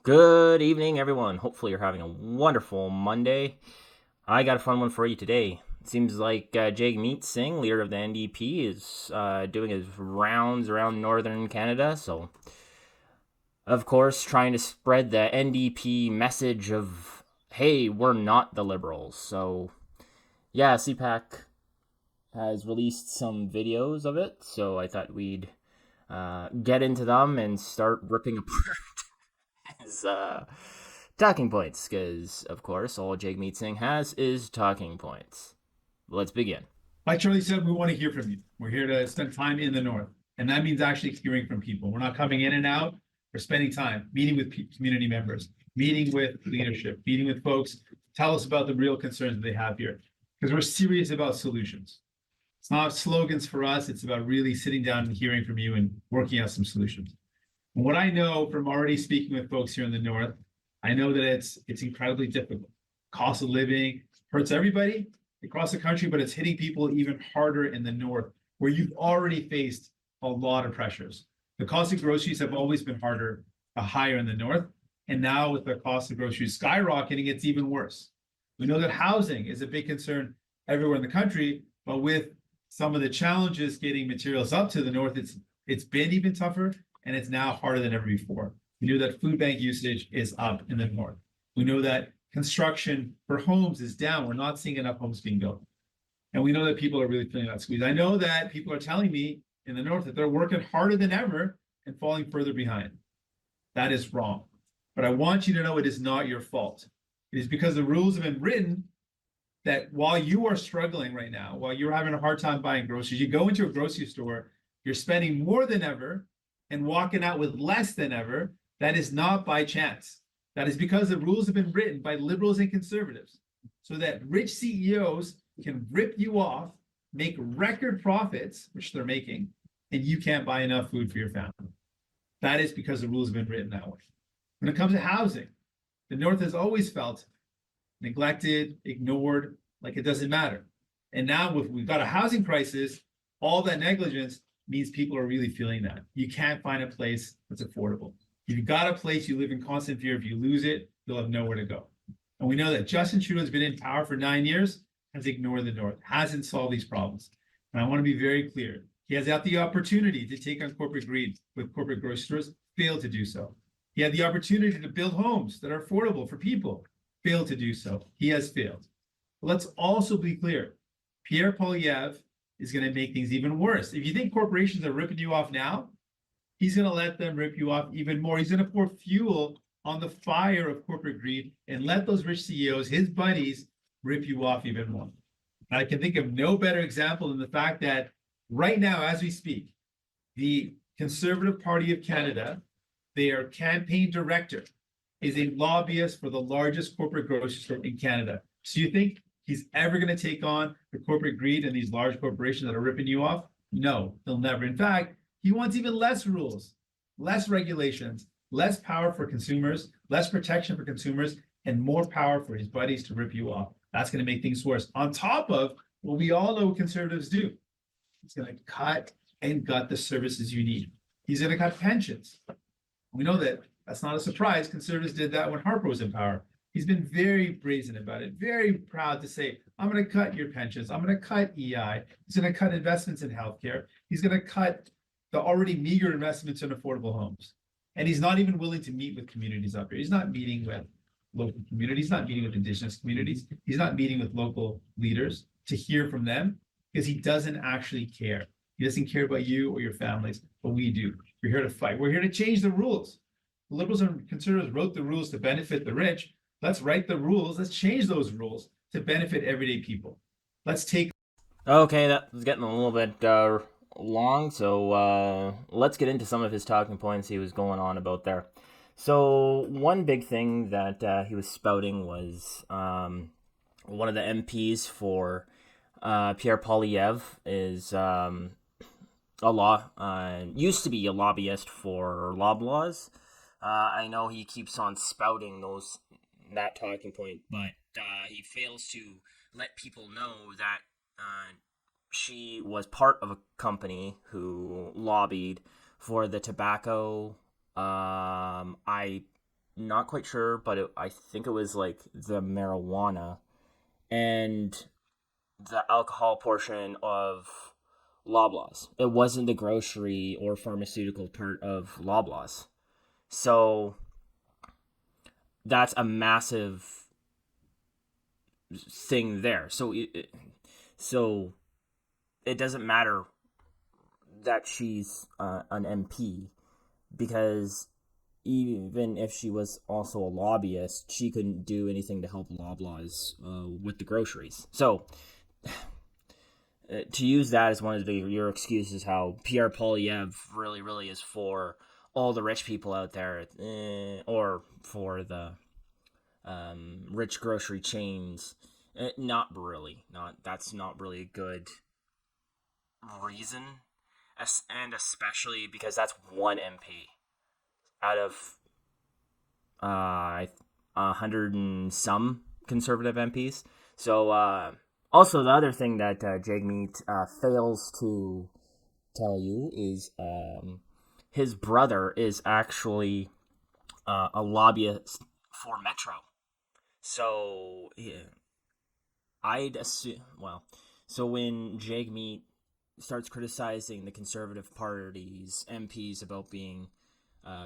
Good evening, everyone. Hopefully, you're having a wonderful Monday. I got a fun one for you today. It seems like Jagmeet Singh, leader of the NDP, is doing his rounds around northern Canada. So, of course, trying to spread the NDP message of, hey, we're not the Liberals. So, yeah, CPAC has released some videos of it. So, I thought we'd get into them and start ripping apart his talking points, because, of course, all Jagmeet Singh has is talking points. Let's begin. Like Charlie said, we want to hear from you. We're here to spend time in the North. And that means actually hearing from people. We're not coming in and out. We're spending time meeting with community members, meeting with leadership, meeting with folks. Tell us about the real concerns that they have here. Because we're serious about solutions. It's not slogans for us. It's about really sitting down and hearing from you and working out some solutions. And what I know from already speaking with folks here in the North, I know that it's incredibly difficult. Cost of living hurts everybody across the country, but it's hitting people even harder in the North, where you've already faced a lot of pressures. The cost of groceries have always been higher in the North. And now with the cost of groceries skyrocketing, it's even worse. We know that housing is a big concern everywhere in the country, but with some of the challenges getting materials up to the North, it's been even tougher, and it's now harder than ever before. We know that food bank usage is up in the North. We know that construction for homes is down. We're not seeing enough homes being built. And we know that people are really feeling that squeeze. I know that people are telling me in the North that they're working harder than ever and falling further behind. That is wrong. But I want you to know it is not your fault. It is because the rules have been written that while you are struggling right now, while you're having a hard time buying groceries, you go into a grocery store, you're spending more than ever and walking out with less than ever. That is not by chance. That is because the rules have been written by liberals and conservatives so that rich CEOs can rip you off, make record profits, which they're making, and you can't buy enough food for your family. That is because the rules have been written that way. When it comes to housing, the North has always felt neglected, ignored, like it doesn't matter. And now if we've got a housing crisis, all that negligence means people are really feeling that. You can't find a place that's affordable. If you've got a place you live in constant fear, if you lose it, you'll have nowhere to go. And we know that Justin Trudeau has been in power for 9 years, has ignored the North, hasn't solved these problems. And I want to be very clear. He has had the opportunity to take on corporate greed with corporate grocery stores, failed to do so. He had the opportunity to build homes that are affordable for people, failed to do so. He has failed. But let's also be clear. Pierre Poilievre is going to make things even worse. If you think corporations are ripping you off now, he's going to let them rip you off even more. He's going to pour fuel on the fire of corporate greed and let those rich CEOs, his buddies, rip you off even more. I can think of no better example than the fact that right now, as we speak, the Conservative Party of Canada, their campaign director, is a lobbyist for the largest corporate grocery store in Canada. So you think he's ever going to take on the corporate greed and these large corporations that are ripping you off? No, he'll never. In fact, he wants even less rules, less regulations, less power for consumers, less protection for consumers, and more power for his buddies to rip you off. That's going to make things worse. On top of what we all know conservatives do, he's going to cut and gut the services you need. He's going to cut pensions. We know that that's not a surprise. Conservatives did that when Harper was in power. He's been very brazen about it, very proud to say, I'm going to cut your pensions. I'm going to cut EI. He's going to cut investments in healthcare. He's going to cut the already meager investments in affordable homes. And he's not even willing to meet with communities up here. He's not meeting with local communities. He's not meeting with Indigenous communities. He's not meeting with local leaders to hear from them because he doesn't actually care. He doesn't care about you or your families, but we do. We're here to fight. We're here to change the rules. The Liberals and conservatives wrote the rules to benefit the rich. Let's write the rules. Let's change those rules to benefit everyday people. Let's take. Okay, that was getting a little bit long, so let's get into some of his talking points he was going on about there. So, one big thing that he was spouting was one of the MPs for Pierre Poilievre is used to be a lobbyist for Loblaws. I know he keeps on spouting that talking point, but he fails to let people know that she was part of a company who lobbied for the tobacco. I not quite sure, but I think it was like the marijuana and the alcohol portion of Loblaws. It wasn't the grocery or pharmaceutical part of Loblaws. So that's a massive thing there. So it doesn't matter that she's an MP because even if she was also a lobbyist, she couldn't do anything to help Loblaws with the groceries. So to use that as one of your excuses, how Pierre Polyev really is for all the rich people out there, or for the rich grocery chains. Not really. Not That's not really a good reason, and especially because that's one MP out of a hundred and some conservative MPs. So also the other thing that Jagmeet fails to tell you is his brother is actually a lobbyist for Metro. So yeah, I'd assume. Well, so when Jagmeet starts criticizing the Conservative Party's MPs about being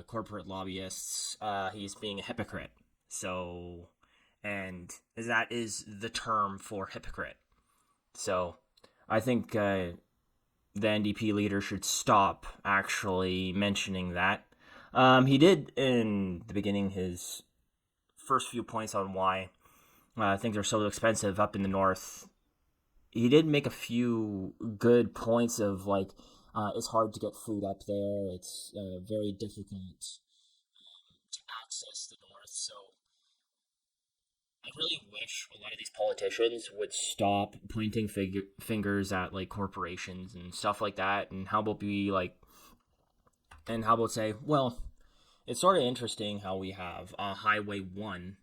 corporate lobbyists, he's being a hypocrite. So, and that is the term for hypocrite. So, I think the NDP leader should stop actually mentioning that. He did in the beginning his first few points on why things are so expensive up in the north. He did make a few good points of like it's hard to get food up there. It's very difficult to access the north. So I really wish a lot of these politicians would stop pointing fingers at like corporations and stuff like that. And how about say, well, it's sort of interesting how we have Highway 1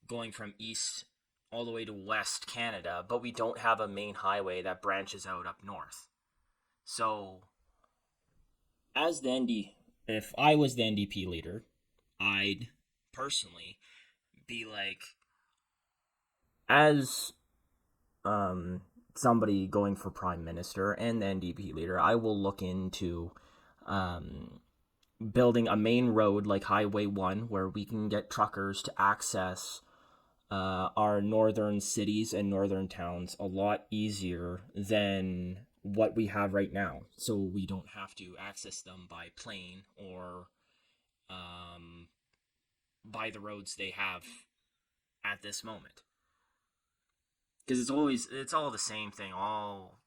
going from east all the way to west Canada, but we don't have a main highway that branches out up north. So, as the if I was the NDP leader, I'd personally be like, as somebody going for prime minister and the NDP leader, I will look into building a main road like Highway 1 where we can get truckers to access our northern cities and northern towns a lot easier than what we have right now. So we don't have to access them by plane or um, by the roads they have at this moment. Because it's all the same thing. All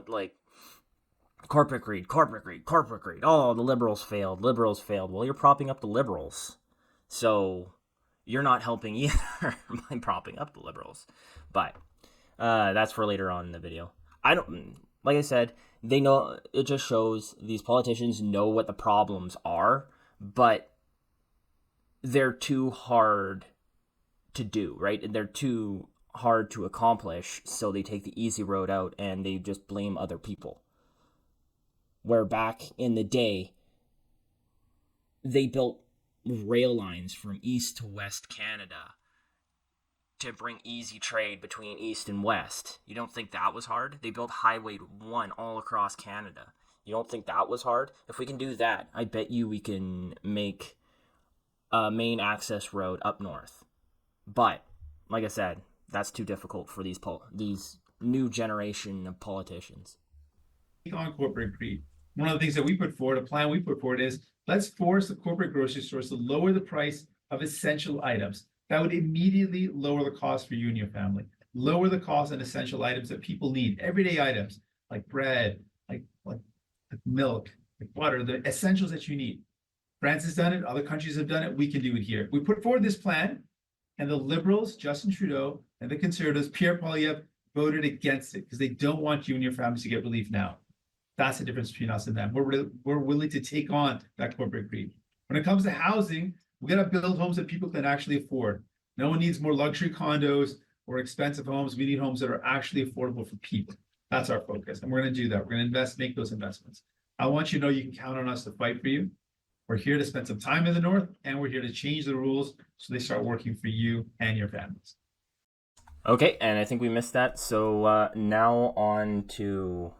like corporate greed, corporate greed, corporate greed. Oh, the liberals failed. Liberals failed. Well, you're propping up the liberals. So you're not helping either by propping up the liberals. But that's for later on in the video. I don't, like I said, they know, it just shows these politicians know what the problems are, but they're too hard to do, right? They're too hard to accomplish, so they take the easy road out and they just blame other people. Where back in the day, they built rail lines from east to west Canada to bring easy trade between east and west. You don't think that was hard? They built Highway 1 all across Canada. You don't think that was hard? If we can do that, I bet you we can make a main access road up north. But, like I said, that's too difficult for these new generation of politicians. On corporate greed. One of the things that we put forward, a plan we put forward is let's force the corporate grocery stores to lower the price of essential items. That would immediately lower the cost for you and your family. Lower the cost on essential items that people need, everyday items like bread, like milk, like butter, the essentials that you need. France has done it, other countries have done it, we can do it here. We put forward this plan, and the Liberals, Justin Trudeau, and the Conservatives, Pierre Poilievre, voted against it because they don't want you and your families to get relief now. That's the difference between us and them. We're willing to take on that corporate greed. When it comes to housing, we got to build homes that people can actually afford. No one needs more luxury condos or expensive homes. We need homes that are actually affordable for people. That's our focus, and we're going to do that. We're going to make those investments. I want you to know you can count on us to fight for you. We're here to spend some time in the North, and we're here to change the rules so they start working for you and your families. Okay, and I think we missed that. So now on to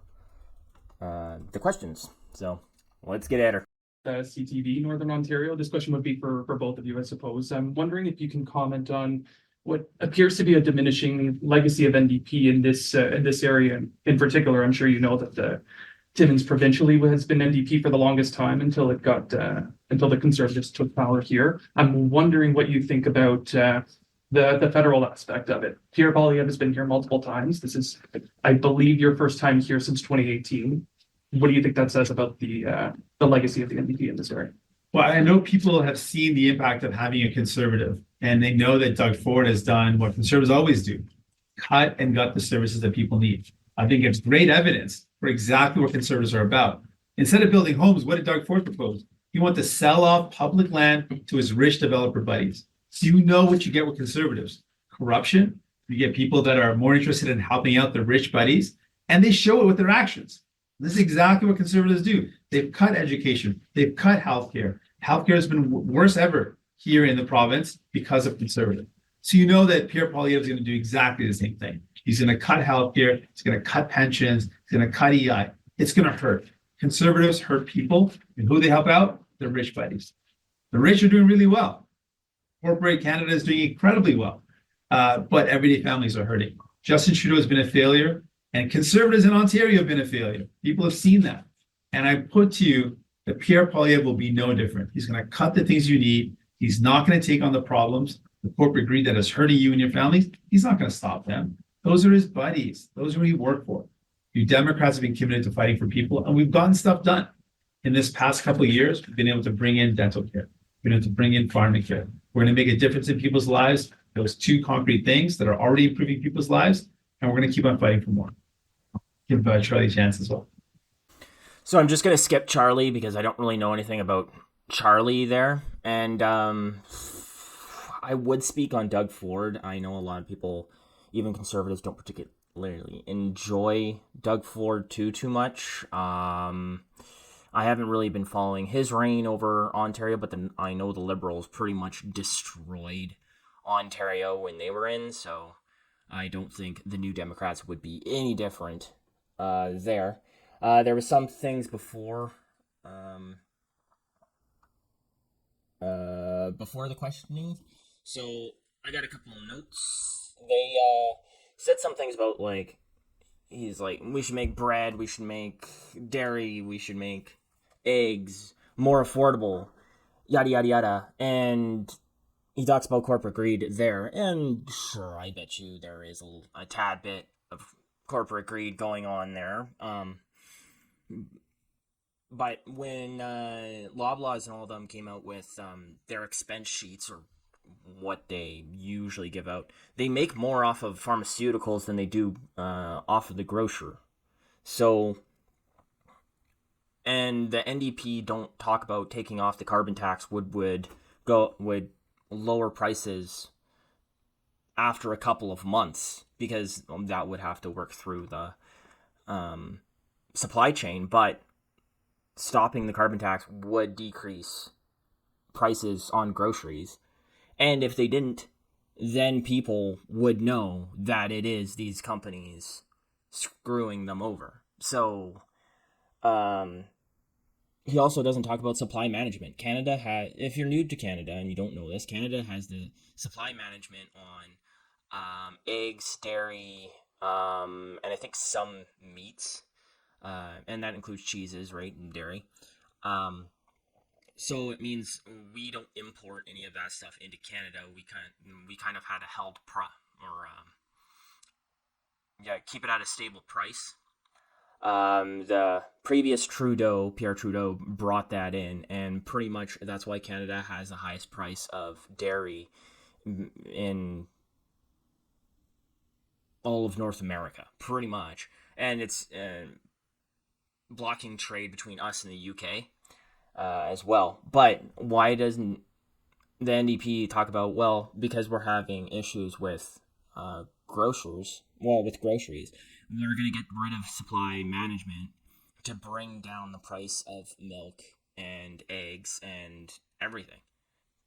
the questions. So let's get at her. CTV, Northern Ontario. This question would be for both of you, I suppose. I'm wondering if you can comment on what appears to be a diminishing legacy of NDP in this area. In particular, I'm sure you know that the Timmins provincially has been NDP for the longest time until the Conservatives took power here. I'm wondering what you think about the federal aspect of it. Pierre Poilievre has been here multiple times. This is, I believe, your first time here since 2018. What do you think that says about the legacy of the NDP in this area? Well, I know people have seen the impact of having a Conservative, and they know that Doug Ford has done what Conservatives always do: cut and gut the services that people need. I think it's great evidence for exactly what Conservatives are about. Instead of building homes, what did Doug Ford propose? He wanted to sell off public land to his rich developer buddies. So you know what you get with Conservatives: corruption. You get people that are more interested in helping out their rich buddies, and they show it with their actions. This is exactly what Conservatives do. They've cut education. They've cut healthcare. Healthcare has been worse ever here in the province because of Conservative. So you know that Pierre Poilievre is going to do exactly the same thing. He's going to cut healthcare. He's going to cut pensions. He's going to cut EI. It's going to hurt. Conservatives hurt people, and who they help out? Their rich buddies. The rich are doing really well. Corporate Canada is doing incredibly well, but everyday families are hurting. Justin Trudeau has been a failure, and Conservatives in Ontario have been a failure. People have seen that. And I put to you that Pierre Poilievre will be no different. He's going to cut the things you need. He's not going to take on the problems, the corporate greed that is hurting you and your families. He's not going to stop them. Those are his buddies. Those are who he worked for. You Democrats have been committed to fighting for people, and we've gotten stuff done. In this past couple of years, we've been able to bring in dental care. We've been able to bring in pharmacare. We're going to make a difference in people's lives. Those two concrete things that are already improving people's lives, and we're going to keep on fighting for more. Give Charlie a chance as well. So I'm just going to skip Charlie because I don't really know anything about Charlie there. And I would speak on Doug Ford. I know a lot of people, even Conservatives, don't particularly enjoy Doug Ford too much. I haven't really been following his reign over Ontario, but I know the Liberals pretty much destroyed Ontario when they were in, so I don't think the New Democrats would be any different there. There were some things before the questioning, so I got a couple of notes. They said some things about, like, he's like, we should make bread, we should make dairy, we should make eggs more affordable, yada yada yada, and he talks about corporate greed there, and sure, I bet you there is a tad bit of corporate greed going on there. But when Loblaws and all of them came out with their expense sheets, or what they usually give out, they make more off of pharmaceuticals than they do off of the grocer. So, and the NDP don't talk about taking off the carbon tax would lower prices after a couple of months, because that would have to work through the supply chain, but stopping the carbon tax would decrease prices on groceries. And if they didn't, then people would know that it is these companies screwing them over. So, he also doesn't talk about supply management. Canada has, if you're new to Canada and you don't know this, Canada has the supply management on eggs, dairy, and I think some meats. And that includes cheeses, right, and dairy. So it means we don't import any of that stuff into Canada. We kind of had a keep it at a stable price. The previous Pierre Trudeau, brought that in, and pretty much that's why Canada has the highest price of dairy in all of North America, pretty much. And it's blocking trade between us and the UK as well. But why doesn't the NDP talk about, well, because we're having issues with groceries, we're going to get rid of supply management to bring down the price of milk and eggs and everything.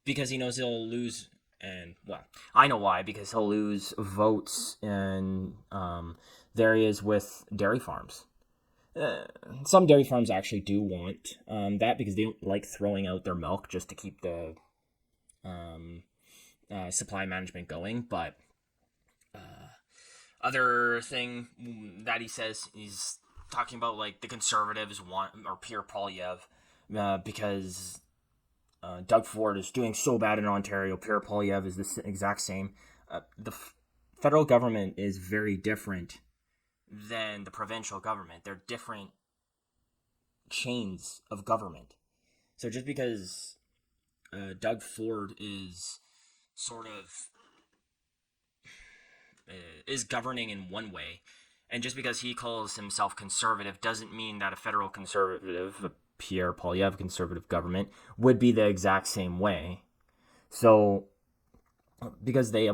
Because he knows he'll lose, and, well, I know why, because he'll lose votes in areas with dairy farms. Some dairy farms actually do want that because they don't like throwing out their milk just to keep the supply management going. But other thing that he says, he's talking about like the Conservatives want, or Pierre Poilievre, because Doug Ford is doing so bad in Ontario. Pierre Poilievre is the exact same. The federal government is very different than the provincial government. They're different chains of government. So just because Doug Ford is sort of is governing in one way, and just because he calls himself conservative doesn't mean that a federal conservative, a Pierre Poilievre conservative government, would be the exact same way. So because they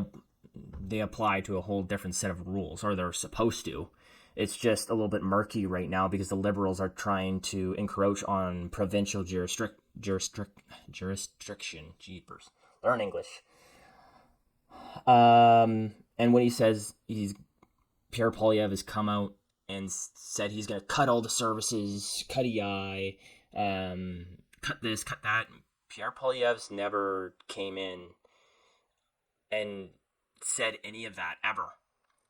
apply to a whole different set of rules, or they're supposed to, it's just a little bit murky right now because the Liberals are trying to encroach on provincial jurisdiction. Jeepers. Learn English. And when he says Pierre Poilievre has come out and said he's going to cut all the services, cut EI, cut this, cut that. Pierre Poilievre's never came in and said any of that ever.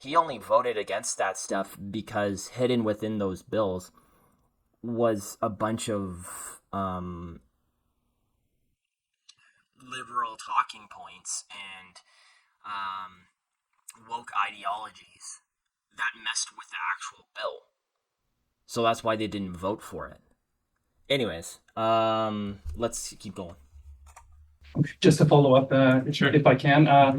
He only voted against that stuff because hidden within those bills was a bunch of liberal talking points and woke ideologies that messed with the actual bill. So that's why they didn't vote for it. Anyways, let's keep going. Just to follow up, Sure. if I can, how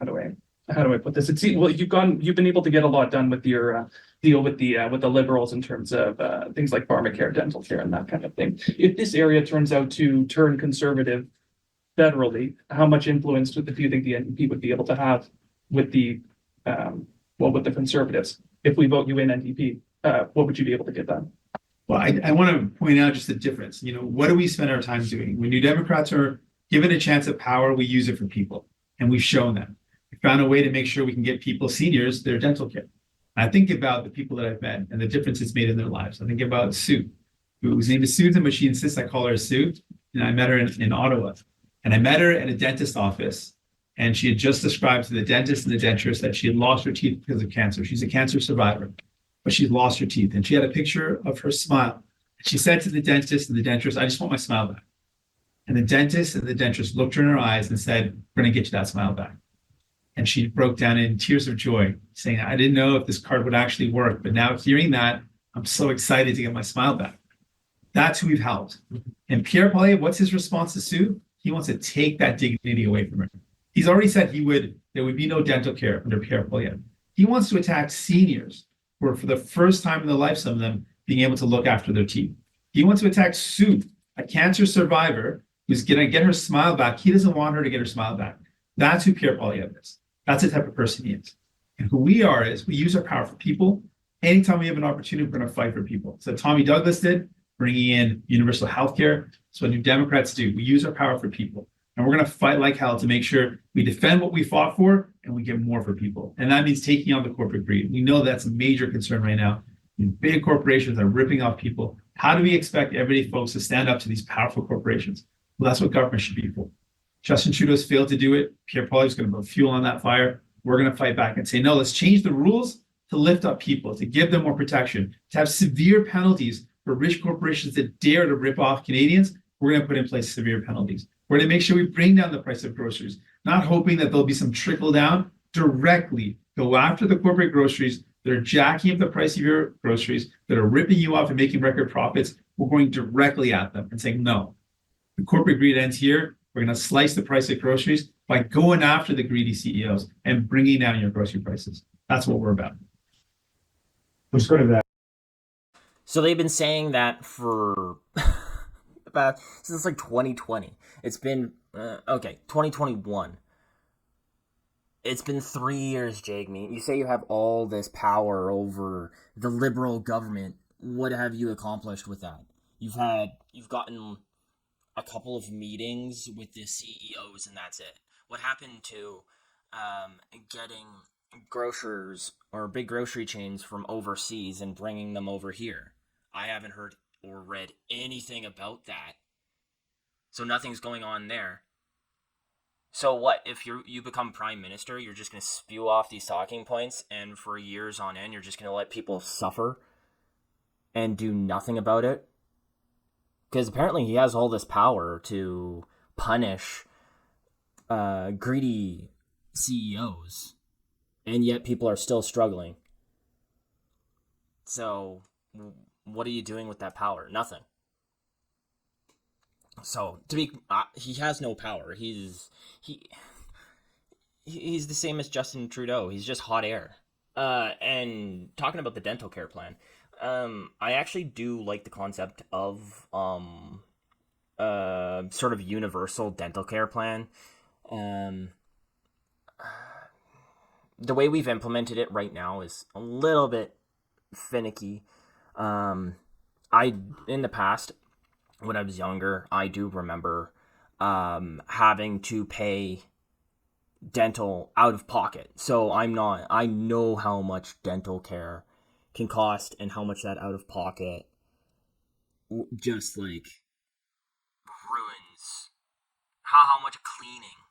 do I put this? It seems, well, you've been able to get a lot done with your deal with the Liberals in terms of things like pharmacare, dental care, and that kind of thing. If this area turns out to turn conservative federally, how much influence do you think the NDP would be able to have with the Conservatives? If we vote you in NDP, what would you be able to get done? Well, I want to point out just the difference. What do we spend our time doing? When New Democrats are given a chance at power, we use it for people, and we've shown that. We found a way to make sure we can get people, seniors, their dental care. I think about the people that I've met and the difference it's made in their lives. I think about Sue, whose name is Susan, but she insists I call her Sue. And I met her in Ottawa. And I met her at a dentist office, and she had just described to the dentist and the denturist that she had lost her teeth because of cancer. She's a cancer survivor, but she'd lost her teeth. And she had a picture of her smile. She said to the dentist and the denturist, I just want my smile back. And the dentist and the denturist looked her in her eyes and said, we're going to get you that smile back. And she broke down in tears of joy, saying, I didn't know if this card would actually work, but now hearing that, I'm so excited to get my smile back. That's who we've helped. And Pierre Poilievre, what's his response to Sue? He wants to take that dignity away from her. He's already said there would be no dental care under Pierre Poilievre. He wants to attack seniors who are, for the first time in their life, some of them being able to look after their teeth. He wants to attack Sue, a cancer survivor who's going to get her smile back. He doesn't want her to get her smile back. That's who Pierre Poilievre is. That's the type of person he is. And who we are is we use our power for people. Anytime we have an opportunity, we're going to fight for people. So Tommy Douglas did, bringing in universal health care. That's what New Democrats do. We use our power for people. And we're going to fight like hell to make sure we defend what we fought for and we get more for people. And that means taking on the corporate greed. We know that's a major concern right now. Big corporations are ripping off people. How do we expect everyday folks to stand up to these powerful corporations? Well, that's what government should be for. Justin Trudeau's failed to do it. Pierre Poilievre's going to put fuel on that fire. We're going to fight back and say, no, let's change the rules to lift up people, to give them more protection, to have severe penalties for rich corporations that dare to rip off Canadians. We're going to put in place severe penalties. We're going to make sure we bring down the price of groceries, not hoping that there'll be some trickle down. Directly go after the corporate groceries that are jacking up the price of your groceries, that are ripping you off and making record profits. We're going directly at them and saying, no, the corporate greed ends here. We're going to slice the price of groceries by going after the greedy CEOs and bringing down your grocery prices. That's what we're about. Let's go to that. So they've been saying that for since like 2020. It's been 2021. It's been 3 years, Jagmeet. You say you have all this power over the Liberal government. what have you accomplished with that? You've gotten a couple of meetings with the CEOs, and that's it. What happened to getting grocers or big grocery chains from overseas and bringing them over here? I haven't heard or read anything about that. So nothing's going on there. So what, if you become prime minister, you're just going to spew off these talking points, and for years on end, you're just going to let people suffer and do nothing about it? Because apparently he has all this power to punish greedy CEOs, and yet people are still struggling. So what are you doing with that power? Nothing. So he has no power. He's the same as Justin Trudeau. He's just hot air. And talking about the dental care plan, I actually do like the concept of sort of universal dental care plan. The way we've implemented it right now is a little bit finicky. In the past, when I was younger, I do remember having to pay dental out of pocket. So I know how much dental care can cost and how much that out of pocket just like ruins how much cleaning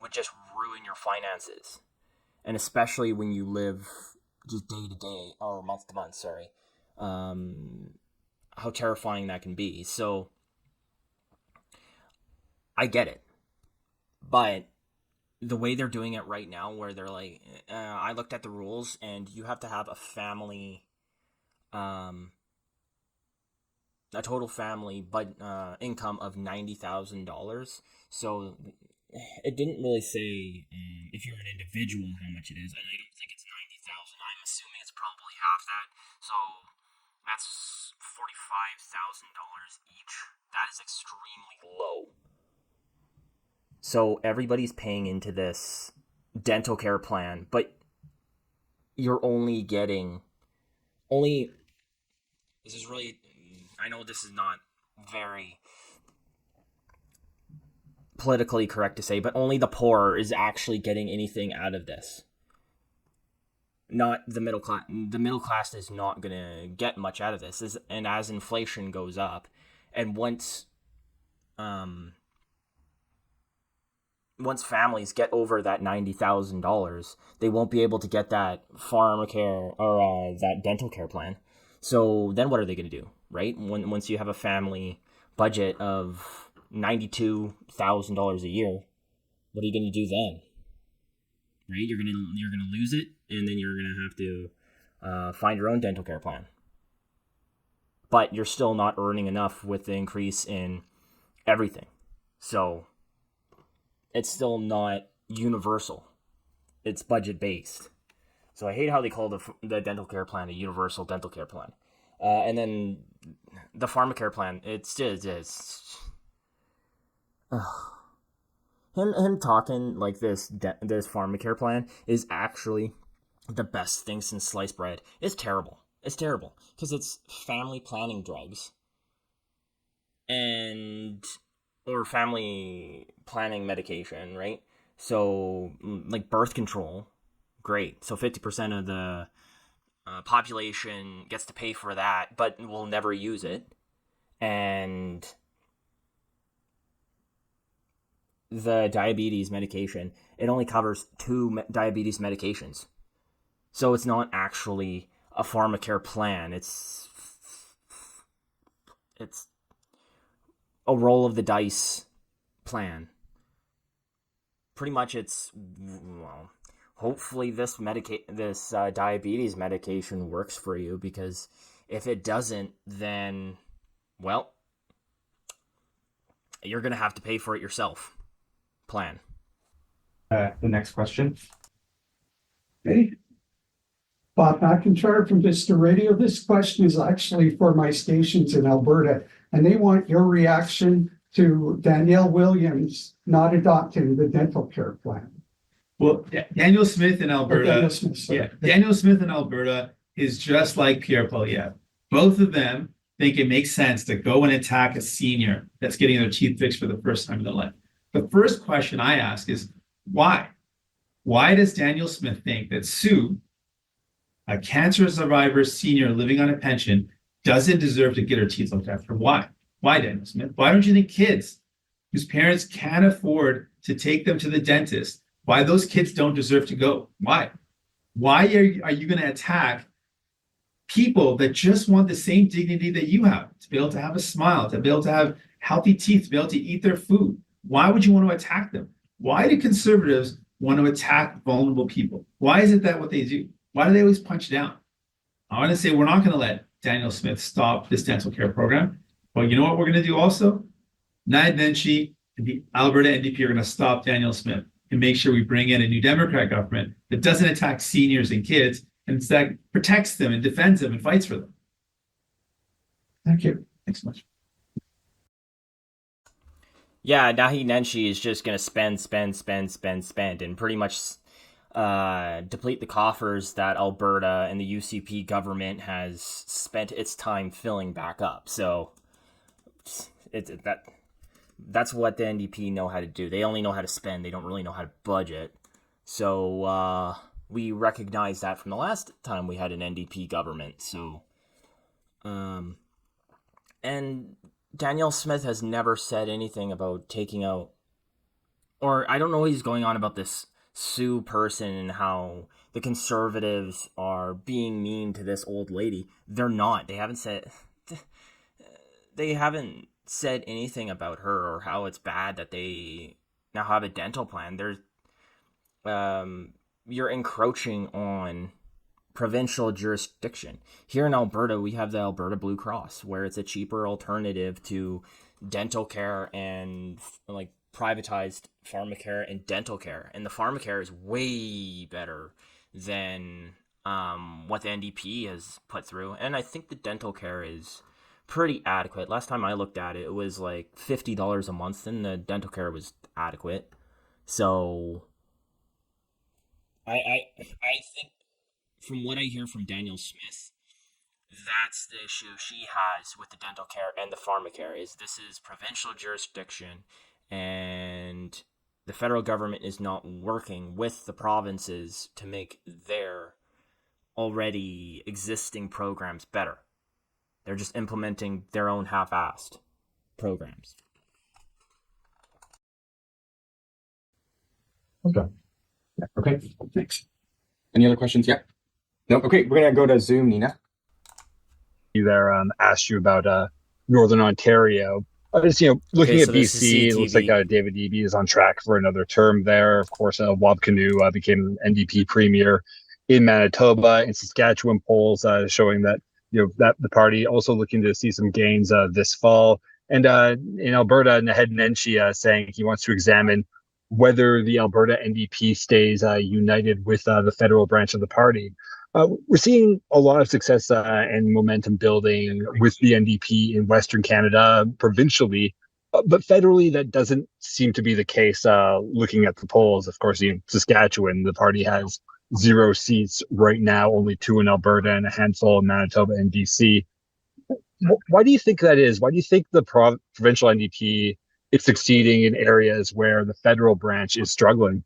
would just ruin your finances. And especially when you live just day to day or month to month, how terrifying that can be. So I get it, but the way they're doing it right now, where they're like, I looked at the rules, and you have to have a family, a total family income of $90,000. So it didn't really say if you're an individual how much it is, and I don't think it's 90,000. I'm assuming it's probably half that. So that's $45,000 each. That is extremely low. So everybody's paying into this dental care plan, but you're only getting this is really, I know this is not very politically correct to say, but only the poor is actually getting anything out of this. Not the middle class. The middle class is not going to get much out of this. And as inflation goes up, and once families get over that $90,000, they won't be able to get that pharmacare or that dental care plan. So then what are they going to do, right? Once you have a family budget of $92,000 a year, what are you going to do then? Right? You're gonna lose it, and then you're gonna have to find your own dental care plan. But you're still not earning enough with the increase in everything. So it's still not universal. It's budget based. So I hate how they call the dental care plan a universal dental care plan. And then the pharmacare plan, it's just him talking like this pharmacare plan is actually the best thing since sliced bread. It's terrible. It's terrible because it's family planning drugs or family planning medication, right? So like birth control, great. So 50% of the population gets to pay for that, but will never use it. And the diabetes medication, it only covers 2 diabetes medications. So it's not actually a pharmacare plan. It's a roll of the dice plan. Pretty much hopefully this diabetes medication works for you, because if it doesn't, then, well, you're going to have to pay for it yourself. Plan. The next question. Hey, Bob McIntyre from Vista Radio. This question is actually for my stations in Alberta, and they want your reaction to Danielle Williams not adopting the dental care plan. Well, Daniel Smith in Alberta. Daniel Smith, sorry. Daniel Smith in Alberta is just like Pierre Poilievre. Both of them think it makes sense to go and attack a senior that's getting their teeth fixed for the first time in their life. The first question I ask is why? Why does Daniel Smith think that Sue, a cancer survivor senior living on a pension, doesn't deserve to get her teeth looked after? Why? Why, Daniel Smith? Why don't you think kids whose parents can't afford to take them to the dentist, why those kids don't deserve to go? Why? Why are you going to attack people that just want the same dignity that you have, to be able to have a smile, to be able to have healthy teeth, to be able to eat their food? Why would you want to attack them? Why do conservatives want to attack vulnerable people? Why is it that what they do? Why do they always punch down? I want to say we're not going to let Daniel Smith stop this dental care program. But you know what we're going to do also? Nad Nenshi and the Alberta NDP are going to stop Daniel Smith and make sure we bring in a new Democrat government that doesn't attack seniors and kids, and instead protects them and defends them and fights for them. Thank you. Thanks so much. Yeah, Naheed Nenshi is just going to spend, and pretty much deplete the coffers that Alberta and the UCP government has spent its time filling back up. So that's what the NDP know how to do. They only know how to spend. They don't really know how to budget. So we recognize that from the last time we had an NDP government. So, and Daniel Smith has never said anything about taking out, or I don't know what he's going on about this Sue person and how the conservatives are being mean to this old lady. They're not. They haven't said anything about her or how it's bad that they now have a dental plan. You're encroaching on provincial jurisdiction. Here in Alberta, we have the Alberta Blue Cross, where it's a cheaper alternative to dental care and like privatized pharmacare and dental care. And the pharmacare is way better than what the NDP has put through. And I think the dental care is pretty adequate. Last time I looked at it, it was like $50 a month, and the dental care was adequate. So I think from what I hear from Daniel Smith, that's the issue she has with the dental care and the pharmacare, is this is provincial jurisdiction, and the federal government is not working with the provinces to make their already existing programs better. They're just implementing their own half-assed programs. Okay. Yeah, okay. Thanks. Any other questions? Yeah. No. Okay. We're gonna go to Zoom, Nina. You there asked you about Northern Ontario. Just looking Okay, at so this is BC, it looks like CTV. David Eby is on track for another term there. Of course, Wab Kinew became NDP premier in Manitoba. In Saskatchewan, polls showing that that the party also looking to see some gains this fall. And in Alberta, Naheed Nenshi saying he wants to examine whether the Alberta NDP stays united with the federal branch of the party. We're seeing a lot of success and momentum building with the NDP in Western Canada provincially, but federally that doesn't seem to be the case. Looking at the polls, of course, in Saskatchewan, the party has 0 seats right now, only 2 in Alberta and a handful in Manitoba and BC. Why do you think that is? Why do you think the provincial NDP is succeeding in areas where the federal branch is struggling?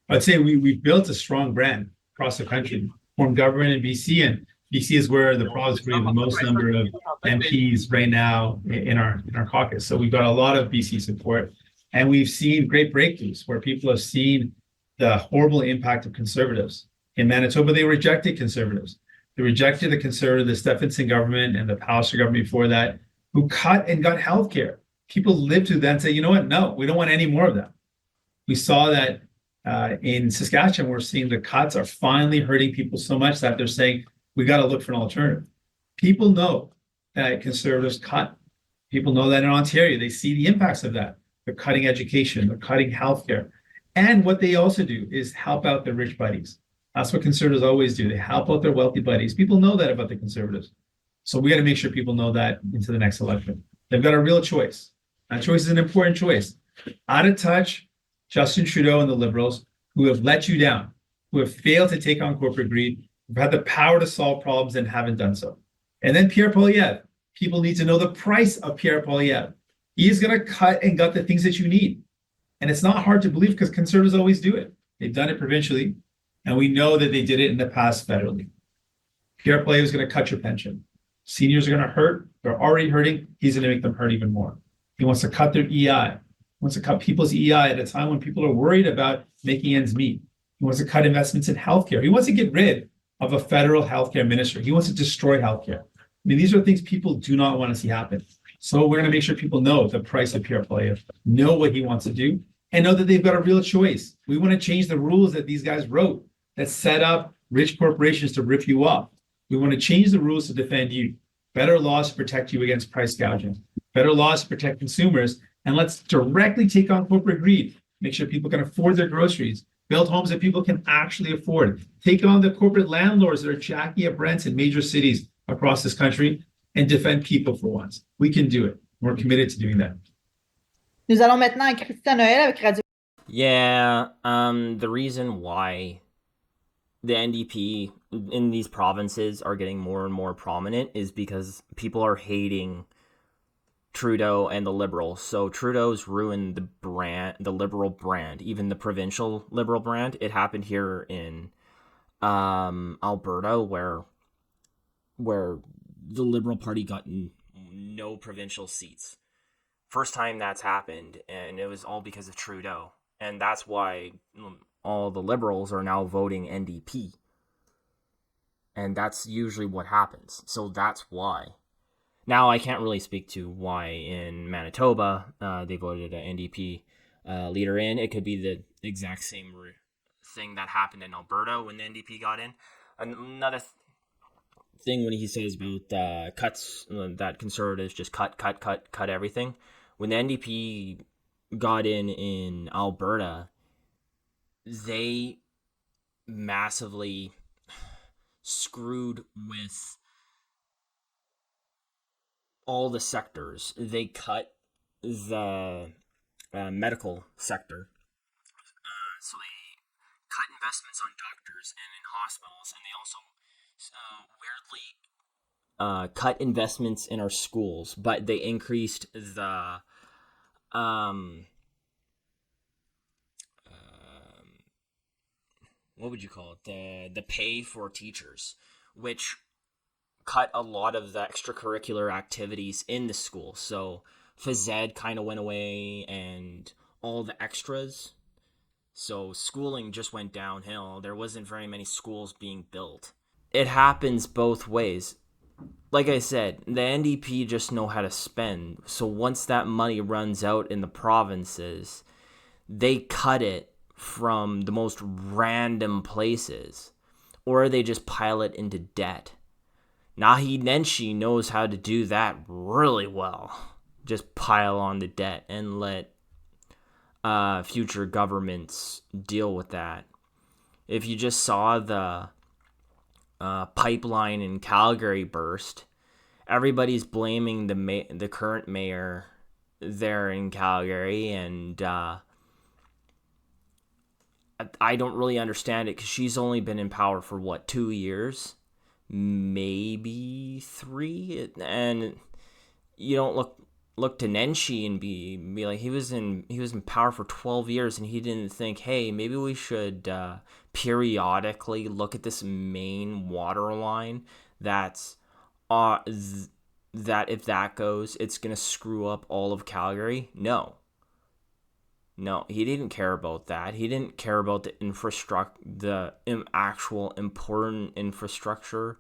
I'd say we've built a strong brand across the country, formed government in BC, and BC is where the province we have the most number of MPs right now in our caucus. So we've got a lot of BC support, and we've seen great breakthroughs where people have seen the horrible impact of conservatives. In Manitoba, they rejected conservatives. They rejected the conservative, the Stephenson government and the Palliser government before that, who cut and got healthcare. People lived through that and say, you know what? No, we don't want any more of that. We saw that in Saskatchewan, we're seeing the cuts are finally hurting people so much that they're saying, we got to look for an alternative. People know that conservatives cut. People know that in Ontario, they see the impacts of that. They're cutting education, they're cutting healthcare. And what they also do is help out their rich buddies. That's what conservatives always do. They help out their wealthy buddies. People know that about the conservatives. So we got to make sure people know that into the next election. They've got a real choice. That choice is an important choice. Out of touch, Justin Trudeau and the Liberals, who have let you down, who have failed to take on corporate greed, who've had the power to solve problems and haven't done so. And then Pierre Poilievre. People need to know the price of Pierre Poilievre. He's going to cut and gut the things that you need. And it's not hard to believe because Conservatives always do it. They've done it provincially, and we know that they did it in the past federally. Pierre Poilievre is going to cut your pension. Seniors are going to hurt. They're already hurting. He's going to make them hurt even more. He wants to cut their EI. He wants to cut people's EI at a time when people are worried about making ends meet. He wants to cut investments in healthcare. He wants to get rid of a federal healthcare minister. He wants to destroy healthcare. I mean, these are things people do not want to see happen. So we're going to make sure people know the price of Pierre Poilievre, know what he wants to do, and know that they've got a real choice. We want to change the rules that these guys wrote that set up rich corporations to rip you off. We want to change the rules to defend you. Better laws to protect you against price gouging. Better laws to protect consumers. And let's directly take on corporate greed. Make sure people can afford their groceries. Build homes that people can actually afford. Take on the corporate landlords that are jacking up rents in major cities across this country and defend people for once. We can do it. We're committed to doing that. Nous allons maintenant à Christian Noël avec Radio. Yeah, the reason why the NDP in these provinces are getting more and more prominent is because people are hating Trudeau and the Liberals. So Trudeau's ruined the brand, the Liberal brand, even the provincial Liberal brand. It happened here in Alberta, where the Liberal Party got no provincial seats. First time that's happened, and it was all because of Trudeau. And that's why all the Liberals are now voting NDP. And that's usually what happens. So that's why. Now, I can't really speak to why in Manitoba they voted an NDP leader in. It could be the exact same thing that happened in Alberta when the NDP got in. Another thing when he says about cuts, that Conservatives just cut everything. When the NDP got in Alberta, they massively screwed with all the sectors. They cut the medical sector. So they cut investments on doctors and in hospitals, and they also weirdly cut investments in our schools, but they increased the what would you call it? The pay for teachers, which cut a lot of the extracurricular activities in the school. So phys ed kind of went away and all the extras. So schooling just went downhill. There wasn't very many schools being built. It happens both ways. Like I said, the NDP just know how to spend. So once that money runs out in the provinces, they cut it from the most random places, or they just pile it into debt. Naheed Nenshi knows how to do that really well. Just pile on the debt and let future governments deal with that. If you just saw the pipeline in Calgary burst, everybody's blaming the current mayor there in Calgary, and I don't really understand it because she's only been in power for 2 years, maybe 3, and you don't look to Nenshi and be like, he was in power for 12 years and he didn't think, hey, maybe we should periodically look at this main water line that if that goes, it's gonna screw up all of Calgary. No, he didn't care about that. He didn't care about the actual important infrastructure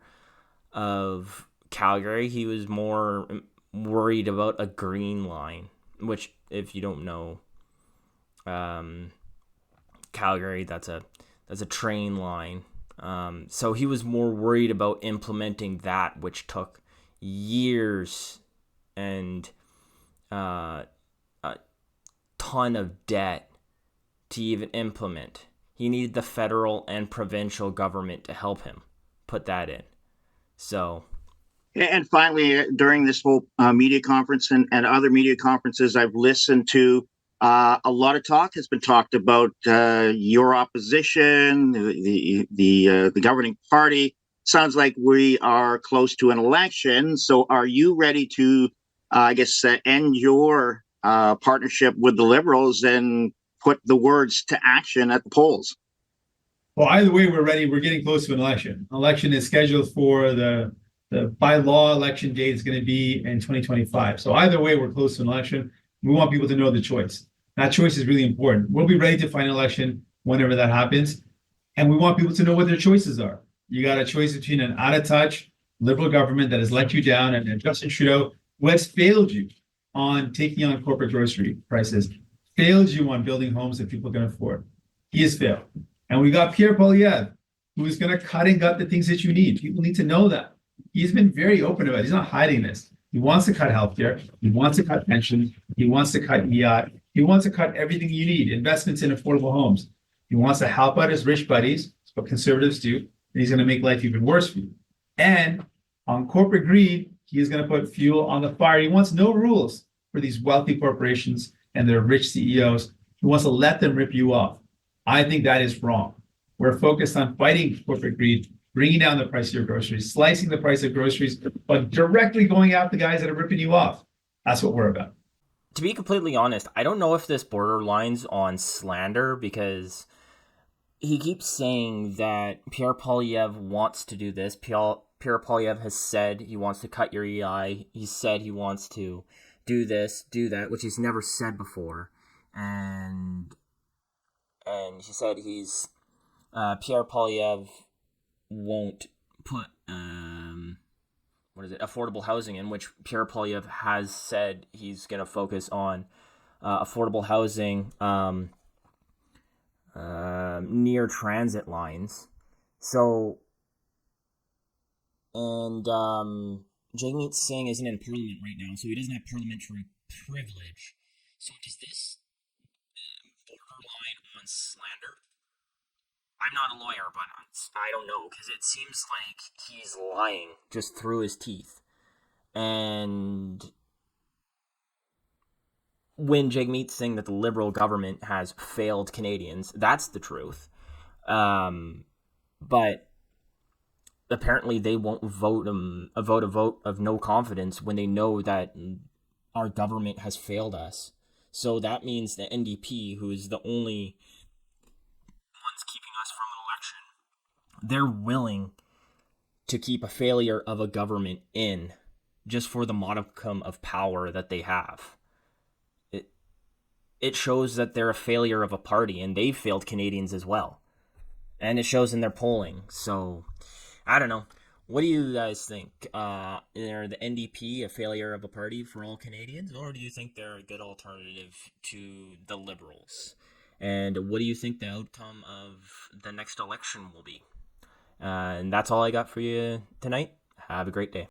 of Calgary. He was more worried about a green line, which, if you don't know, Calgary, that's a train line. So he was more worried about implementing that, which took years and ton of debt to even implement. He needed the federal and provincial government to help him put that in. So, and finally, during this whole media conference and other media conferences I've listened to, a lot of talk has been talked about your opposition, the governing party, sounds like we are close to an election. So are you ready to, end your partnership with the Liberals and put the words to action at the polls? Well, either way, we're ready. We're getting close to an election. Election is scheduled for the by law election date is going to be in 2025. So either way, we're close to an election. We want people to know the choice. That choice is really important. We'll be ready to fight an election whenever that happens. And we want people to know what their choices are. You got a choice between an out-of-touch Liberal government that has let you down and Justin Trudeau, who has failed you on taking on corporate grocery prices, failed you on building homes that people can afford. He has failed. And we got Pierre Poilievre, who is going to cut and gut the things that you need. People need to know that. He's been very open about it. He's not hiding this. He wants to cut healthcare. He wants to cut pensions. He wants to cut EI. He wants to cut everything you need, investments in affordable homes. He wants to help out his rich buddies. That's what conservatives do. And he's going to make life even worse for you. And on corporate greed, he is going to put fuel on the fire. He wants no rules for these wealthy corporations and their rich CEOs. He wants to let them rip you off. I think that is wrong. We're focused on fighting corporate greed, bringing down the price of your groceries, slicing the price of groceries, but directly going after the guys that are ripping you off. That's what we're about. To be completely honest, I don't know if this borderlines on slander, because he keeps saying that Pierre Poilievre wants to do this. Pierre Poilievre has said he wants to cut your EI. He said he wants to do this, do that, which he's never said before. And he said Pierre Poilievre won't put affordable housing in, which Pierre Poilievre has said he's going to focus on affordable housing near transit lines. So, and Jagmeet Singh isn't in Parliament right now, so he doesn't have parliamentary privilege. So does this borderline on slander? I'm not a lawyer, but I don't know, because it seems like he's lying just through his teeth. And when Jagmeet's saying that the Liberal government has failed Canadians, that's the truth. But apparently they won't vote a vote of no confidence when they know that our government has failed us. So that means the NDP, who is the only ones keeping us from an election, they're willing to keep a failure of a government in just for the modicum of power that they have. It shows that they're a failure of a party, and they've failed Canadians as well. And it shows in their polling. So, I don't know. What do you guys think? Are the NDP a failure of a party for all Canadians, or do you think they're a good alternative to the Liberals? And what do you think the outcome of the next election will be? And that's all I got for you tonight. Have a great day.